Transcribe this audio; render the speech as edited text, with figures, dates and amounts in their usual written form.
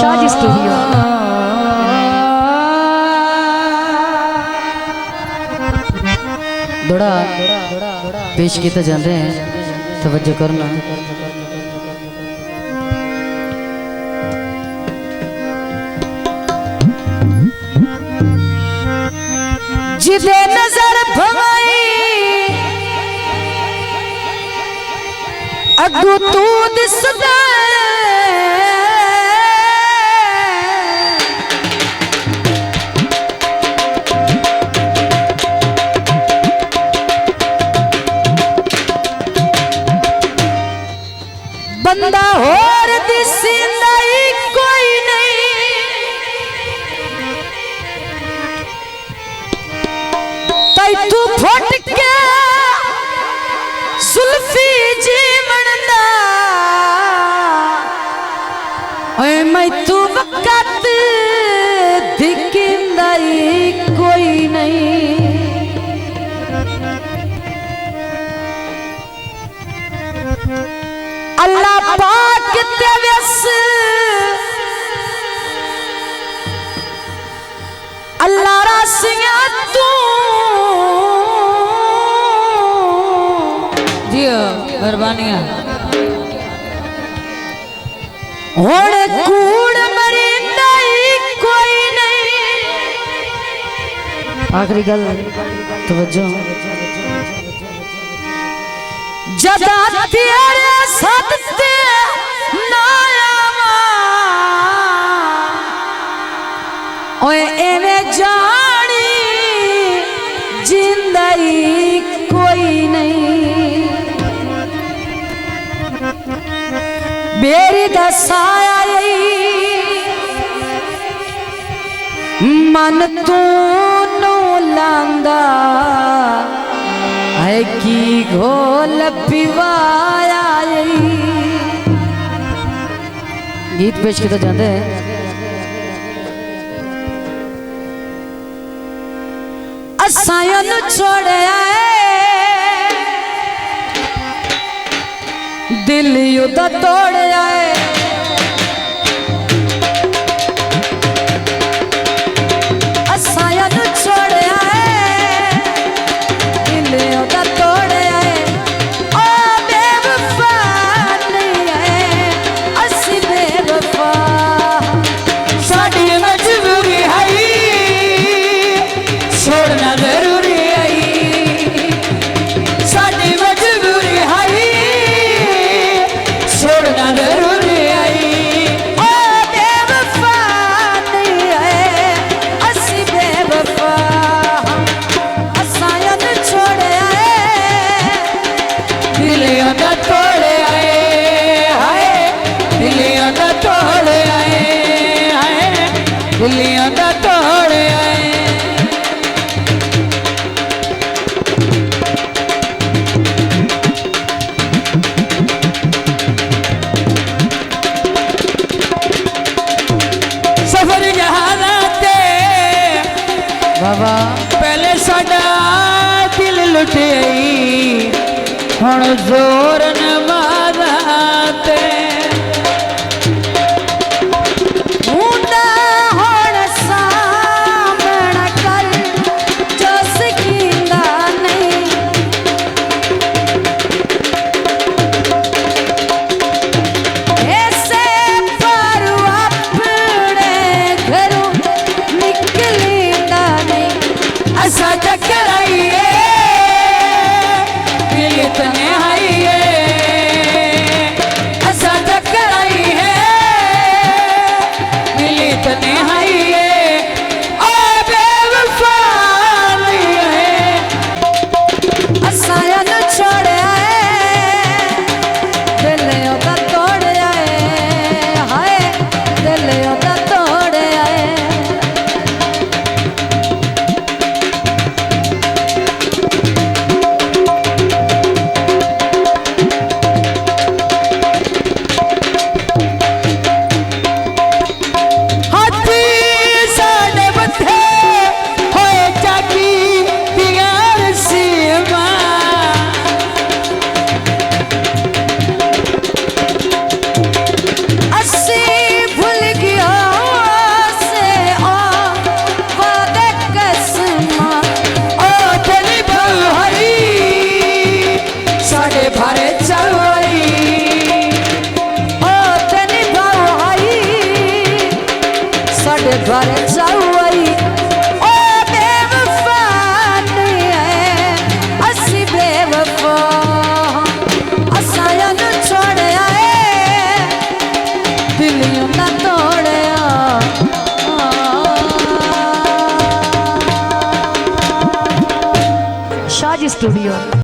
Shaji studio. थोड़ा पेश किए जाते हैं, तवज्जो करना। जिदे नजर भवाई अगू तू दिसदा बंदा होर दिसदा कोई नहीं, तई तू फट के सुल्फी जी मनदा ओए मैं तू वक़्त दिखंदा कोई नहीं। अल्लाह पाक ते व्यस अल्लाह रासिया तू जियो मेहरबानियां। होड़ कूड़ मरिंदा कोई नहीं। आखिरी गल तवज्जो। जदा तेरे सदते ना आवा ओए एवे जानी जिंदगी कोई नहीं। मेरी दसाया मन तू नो लांदा है की घोल पिवाया। गीत पेश किए जाते हैं। असायन छोड़या दिल युद्ध तोड़या असायन छोड़या दिल युद्ध तोड़या ओ बेवफा नहीं है असी बेवफा साडी मजबूरी है छोड़ना जरूरी है साडी मजबूरी है छोड़ना जरूरी है ओ बेवफा नहीं है असी बेवफा असायन छोड़े दिलियों दा तोड़े हाय दिलियों दा तोड़े हाय दिलियों दा तोड़े सफर जहानाते बाबा पहले साडा दिल लुटे हुण जोर न माराते मुंडा हुण सामना कर जो सिखिंदा नहीं ऐसे पर अपने घरों निकलिंदा नहीं। असा चक्कर आइए दिल इतने आइए दिल यूं ना तोड़िया शाह जी स्टूडियो।